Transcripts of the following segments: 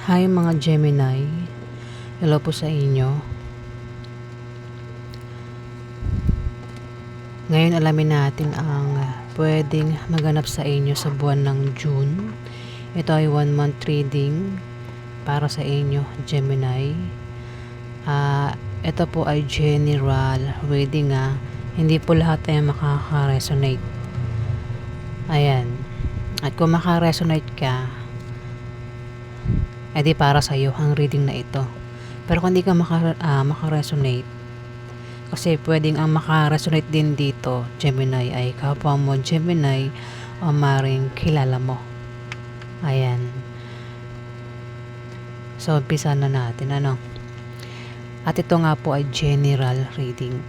Hi mga Gemini, hello po sa inyo. Ngayon alamin natin ang pwedeng maganap sa inyo sa buwan ng June. Ito ay 1 month reading para sa inyo Gemini. Ito po ay general reading hindi po lahat ay makaka-resonate. Ayan. At kung maka-resonate ka, edi para sa iyo ang reading na ito. Pero kung hindi ka maka-resonate, kasi pwedeng ang maka-resonate din dito, Gemini, ay kapwa mo Gemini o maring kilala mo. Ayan. So, umpisa na natin, At ito nga po ay general reading.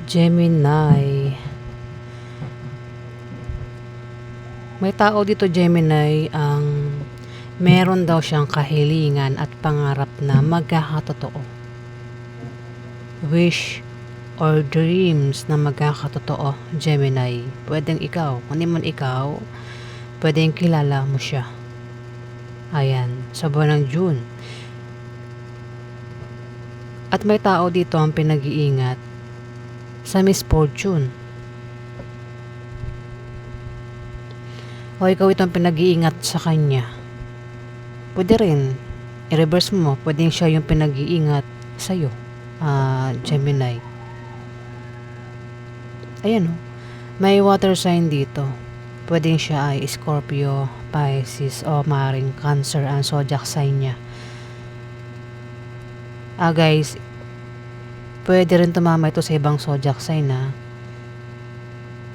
Gemini. May tao dito Gemini ang meron daw siyang kahilingan at pangarap na magkakatotoo. Wish or dreams na magkakatotoo Gemini. Pwedeng ikaw. Kung di man ikaw, pwedeng kilala mo siya. Ayan. Sa buwan ng June. At may tao dito ang pinag-iingat sa misfortune. O ikaw itong pinag-iingat sa kanya. Pwede rin, i-reverse mo, pwedeng siya yung pinag-iingat sa'yo, Gemini. Ayan may water sign dito. Pwedeng siya ay Scorpio, Pisces, o maring Cancer ang zodiac sign niya. Guys, pwede rin tumama ito sa ibang zodiac sign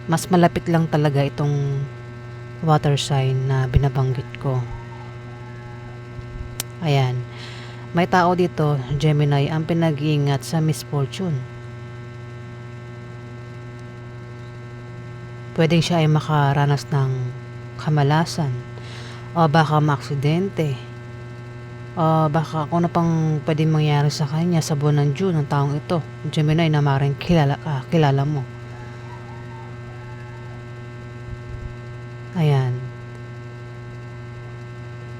mas malapit lang talaga itong water sign na binabanggit ko. Ayan. May tao dito, Gemini, ang pinag-iingat sa misfortune. Pwedeng siya ay makaranas ng kamalasan o baka maaksidente. O baka kung ano pang pwedeng mangyari sa kanya sa buwan ng June ng taong ito, Gemini, na maring kilala mo. Ayan.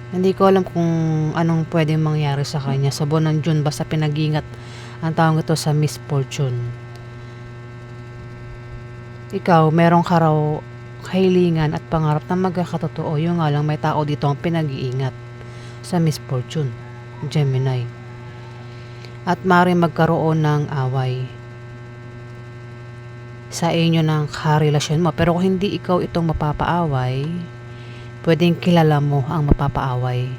Hindi ko alam kung anong pwedeng mangyari sa kanya sa buwan ng June, basta pinag-ingat ang taong ito sa misfortune. Ikaw, meron ka raw kahilingan at pangarap na magkakatotoo. Yung nga lang may tao dito ang pinag-iingat sa misfortune, Gemini. At maaaring magkaroon ng away sa inyo ng karelasyon mo. Pero kung hindi ikaw itong mapapaaway, pwedeng kilala mo ang mapapaaway.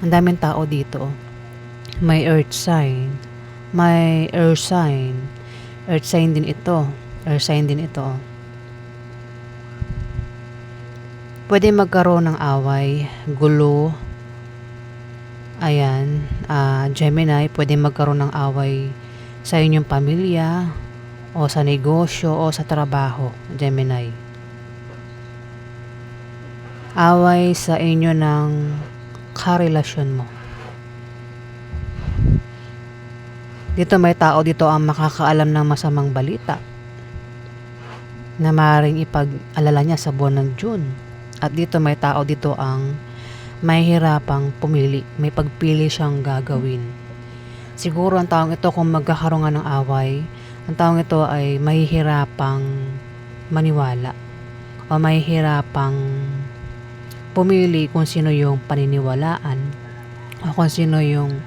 Ang daming tao dito. May earth sign, may air sign. Earth sign din ito. Earth sign din ito. Pwede magkaroon ng away, gulo. Ayan, Gemini, pwede magkaroon ng away sa inyong pamilya o sa negosyo o sa trabaho, Gemini. Away sa inyo ng karelasyon mo. Dito may tao dito ang makakaalam ng masamang balita na maaaring ipag-alala niya sa buwan ng June. At dito may tao dito ang mahihirapang pumili. May pagpili siyang gagawin. Siguro ang taong ito kung magkakaroon nga ng away, ang taong ito ay mahihirapang maniwala o mahihirapang pumili kung sino yung paniniwalaan o kung sino yung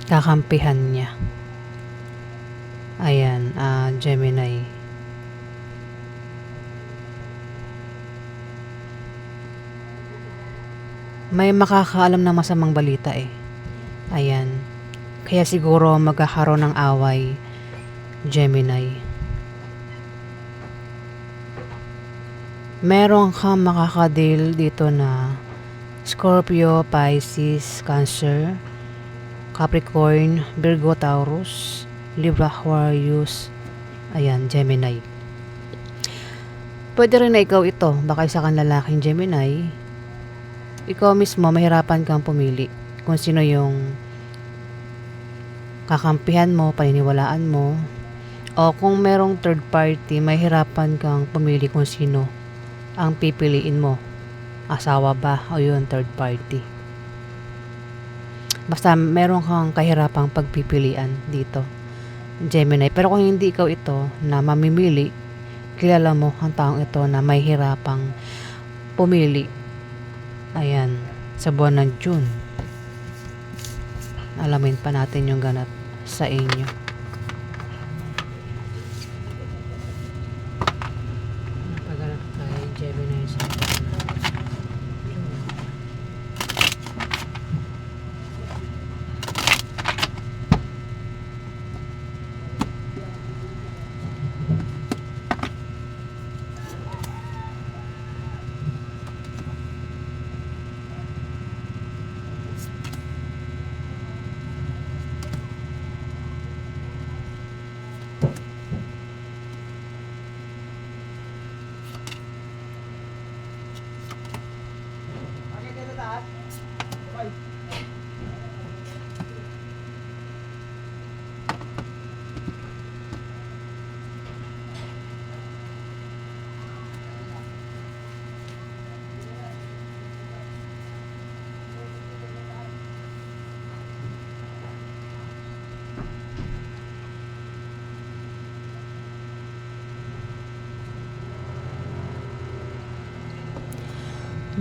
kakampihan niya. Ayan, Gemini. May makakaalam ng masamang balita eh. Ayan. Kaya siguro magkakaroon ng away, Gemini. Meron kang makakadil dito na Scorpio, Pisces, Cancer, Capricorn, Virgo, Taurus, Libra, Aquarius. Ayan, Gemini. Pwede rin na ikaw ito. Baka isa kang lalaking Gemini. Ikaw mismo, mahirapan kang pumili kung sino yung kakampihan mo, paniniwalaan mo. O kung merong third party, mahirapan kang pumili kung sino ang pipiliin mo. Asawa ba o yun, third party. Basta meron kang kahirapang pagpipilian dito, Gemini. Pero kung hindi ikaw ito na mamimili, kilala mo ang taong ito na may hirapang pumili. Ayan, sa buwan ng June. Alamin pa natin yung ganap sa inyo. Pagganap kay Gemini sa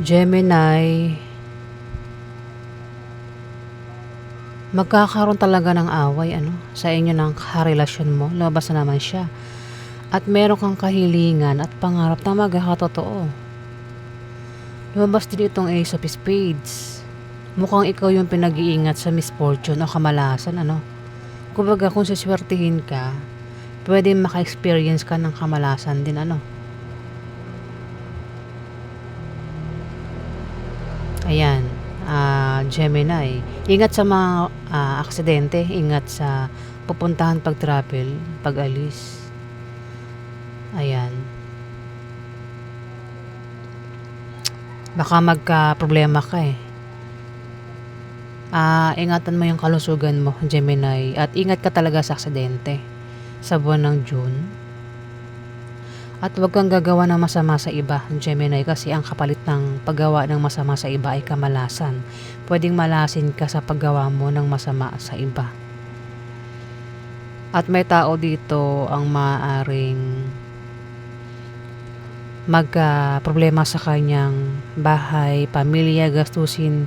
Gemini, magkakaroon talaga ng away sa inyo ng karelasyon mo. Lumabas na naman siya. At meron kang kahilingan at pangarap na magkakatotoo. Lumabas din itong Ace of Spades. Mukhang ikaw yung pinag-iingat sa misfortune o kamalasan. Kumbaga kung siswertihin ka, pwede maka-experience ka ng kamalasan din. Ayan, Gemini. Ingat sa mga aksidente, ingat sa pupuntahan pag-travel, pag-alis. Ayan. Baka magka-problema ka eh. Ingatan mo yung kalusugan mo, Gemini. At ingat ka talaga sa aksidente sa buwan ng June. At huwag kang gagawa ng masama sa iba, Gemini, kasi ang kapalit ng paggawa ng masama sa iba ay kamalasan. Pwedeng malasin ka sa paggawa mo ng masama sa iba. At may tao dito ang maaaring magka-problema sa kanyang bahay, pamilya, gastusin,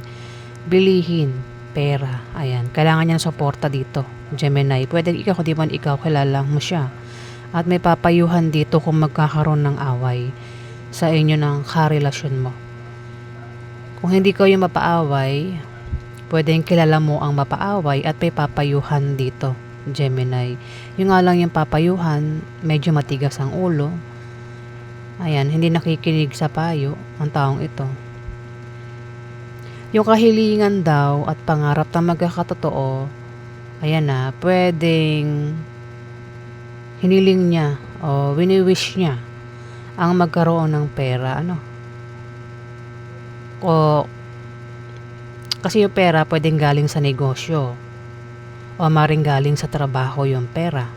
bilihin, pera. Ayan, kailangan niya ng suporta dito, Gemini. Pwede ikaw, di man ikaw, kilala mo siya. At may papayuhan dito kung magkakaroon ng away sa inyo ng karelasyon mo. Kung hindi kayo mapaaway, pwedeng kilala mo ang mapaaway at may papayuhan dito, Gemini. Yung nga lang yung papayuhan, medyo matigas ang ulo. Ayan, hindi nakikinig sa payo ang taong ito. Yung kahilingan daw at pangarap na magkakatotoo, ayan pwedeng hiniling niya o wini-wish niya ang magkaroon ng pera, O kasi yung pera pwedeng galing sa negosyo o maring galing sa trabaho yung pera.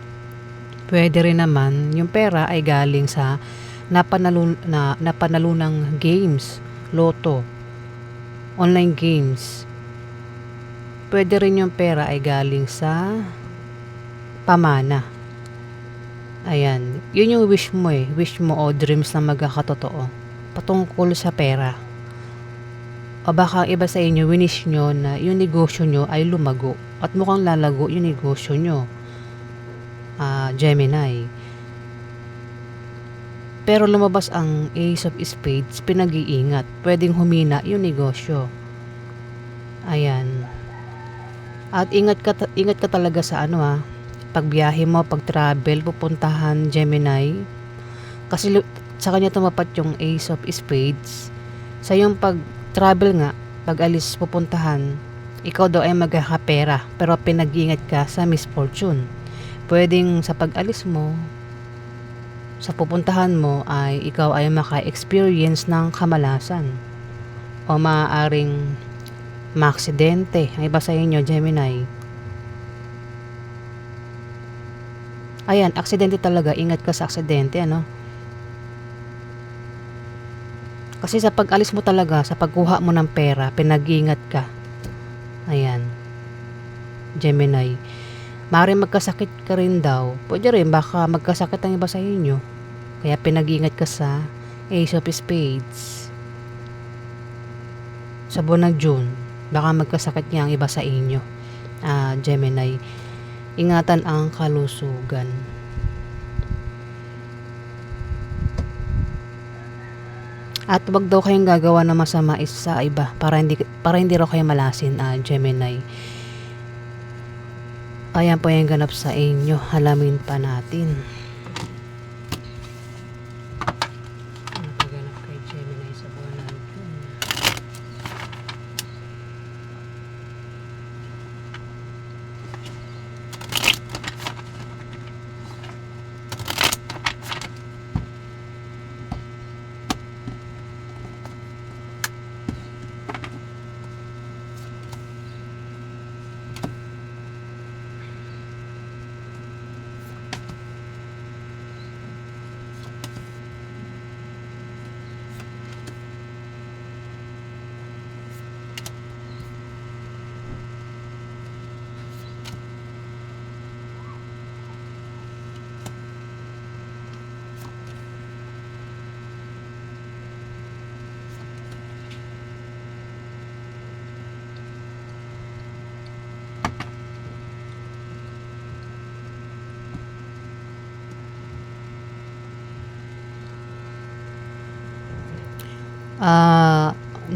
Pwede rin naman yung pera ay galing sa napanalunang games, loto, online games. Pwede rin yung pera ay galing sa pamana. Ayan, yun yung wish mo wish mo o dreams na magkakatotoo patungkol sa pera. O baka iba sa inyo, winish nyo na yung negosyo nyo ay lumago at mukhang lalago yung negosyo nyo, Gemini. Pero lumabas ang Ace of Spades, pinag-iingat. Pwedeng humina yung negosyo. Ayan. At ingat ka talaga sa pagbiyahe mo, pag-travel, pupuntahan, Gemini. Kasi sa kanya tumapat yung Ace of Spades. Sa yung pag-travel nga, pag-alis, pupuntahan, ikaw daw ay magkakapera, pero pinag-iingat ka sa misfortune. Pwedeng sa pag-alis mo, sa pupuntahan mo ay ikaw ay maka-experience ng kamalasan o maaaring maaksidente. Ang iba sa inyo, Gemini. Ayan, aksidente talaga. Ingat ka sa aksidente, Kasi sa pag-alis mo talaga, sa pagkuha mo ng pera, pinag-iingat ka. Ayan, Gemini. Maaaring magkasakit ka rin daw. Pwede rin, baka magkasakit ang iba sa inyo. Kaya pinag-iingat ka sa Ace of Spades. Sa buwan ng June, baka magkasakit niya ang iba sa inyo, Gemini. Ingatan ang kalusugan. At wag daw kayong gagawa ng masama sa iba para hindi raw kayo malasin, Gemini. Ayan po yung ganap sa inyo. Alamin pa natin. Ano pa ganap kay Gemini sa buwan ng June?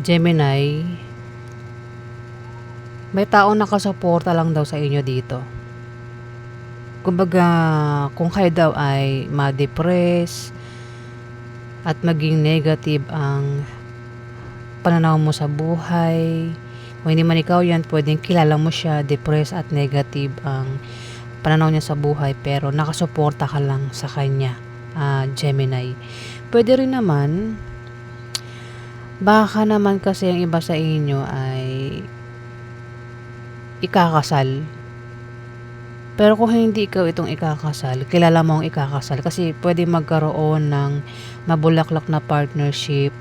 Gemini, may tao nakasuporta lang daw sa inyo dito. Kumbaga, kung kayo daw ay ma-depress at maging negative ang pananaw mo sa buhay, kung hindi man ikaw yan, pwedeng kilala mo siya, depressed at negative ang pananaw niya sa buhay, pero nakasuporta ka lang sa kanya, Gemini. Pwede rin naman, baka naman kasi ang iba sa inyo ay ikakasal. Pero kung hindi ikaw itong ikakasal, kilala mo ang ikakasal kasi pwede magkaroon ng mabulaklak na partnership,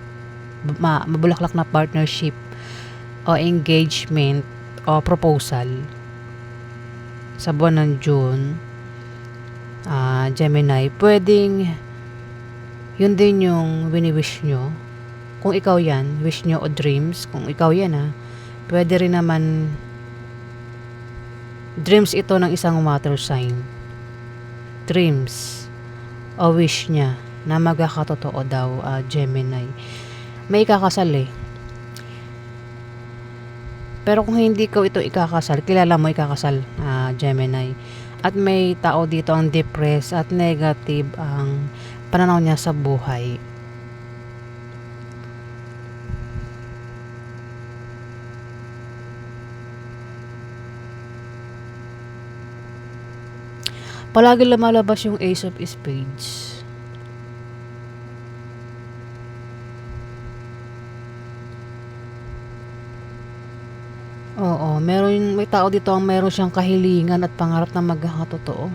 o engagement o proposal sa buwan ng June, Gemini. Pwedeng yun din yung wini-wish nyo. Kung ikaw yan, wish nyo o dreams, kung ikaw yan pwede rin naman dreams ito ng isang water sign. Dreams o wish niya na magkakatotoo daw, Gemini. May ikakasal Pero kung hindi ikaw ito ikakasal, kilala mo ikakasal, Gemini. At may tao dito ang depressed at negative ang pananaw niya sa buhay. Palagi lumalabas yung Ace of Spades. Oo, may tao dito ang meron siyang kahilingan at pangarap na magkakatotoo.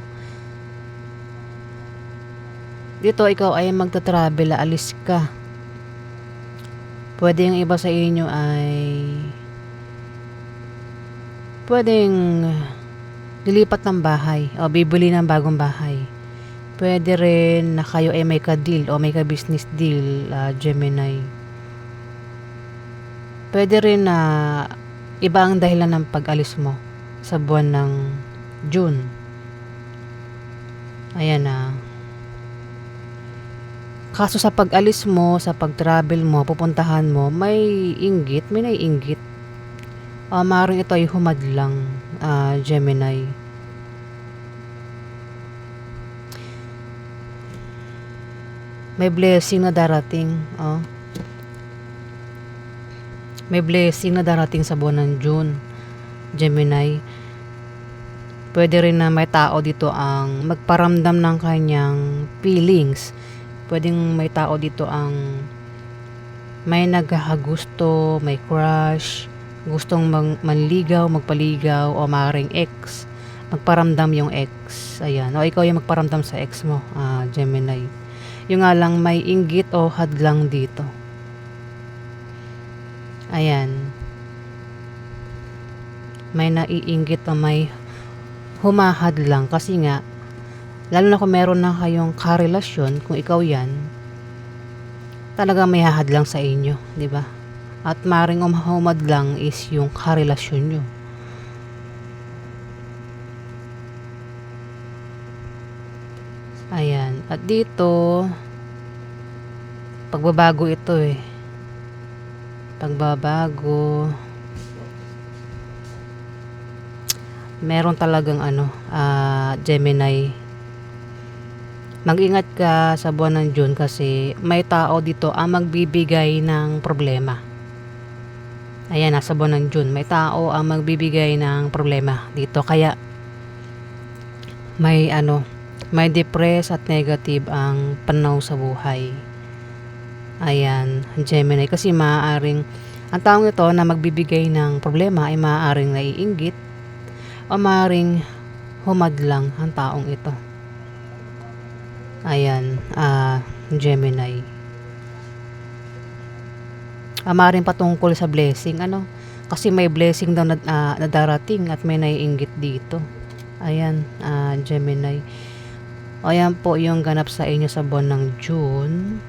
Dito ikaw ay magta-travel, aalis ka. Pwede yung iba sa inyo ay Puwedeng lilipat ng bahay o bibili ng bagong bahay. Puwede rin na kayo ay may ka-deal o may ka-business deal, Gemini. Puwede rin na iba ang dahilan ng pag-alis mo sa buwan ng June. Ayan na. Kaso sa pag-alis mo, sa pag-travel mo, pupuntahan mo, may naiinggit. Maaaring ito ay humadlang, Gemini. May blessing na darating, May blessing na darating sa buwan ng June, Gemini. Puwede rin na may tao dito ang magparamdam ng kanyang feelings. Puwedeng may tao dito ang may naghahagusto, may crush, gustong manligaw, magpaligaw, o maaaring ex. Magparamdam yung ex. Ayan. O ikaw yung magparamdam sa ex mo, Gemini. Yung nga lang may inggit o hadlang dito. Ayan. May naiinggit o may humahad lang kasi nga lalo na kung meron na kayong karelasyon, kung ikaw yan, talagang may hahadlang sa inyo, di ba? At maring humadlang is yung karelasyon nyo. Ayan. At dito, pagbabago ito Pagbabago. Meron talagang Gemini. Mag-ingat ka sa buwan ng June kasi may tao dito ang magbibigay ng problema. Ayan, nasa buwan ng June, may tao ang magbibigay ng problema dito. Kaya may depress at negative ang pananaw sa buhay. Ayan, Gemini, kasi maaaring ang taong ito na magbibigay ng problema ay maaaring naiinggit o maaaring humadlang ang taong ito. Ayan, Gemini. Maaaring patungkol sa blessing, kasi may blessing daw na darating at may naiinggit dito. Ayan, Gemini. Ayan po yung ganap sa inyo sa buwan ng June.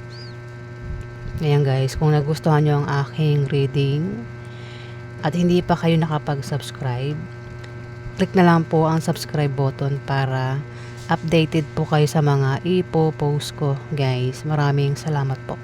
Ayan guys, kung nagustuhan nyo ang aking reading at hindi pa kayo nakapag-subscribe, click na lang po ang subscribe button para updated po kayo sa mga ipo-post ko guys. Maraming salamat po.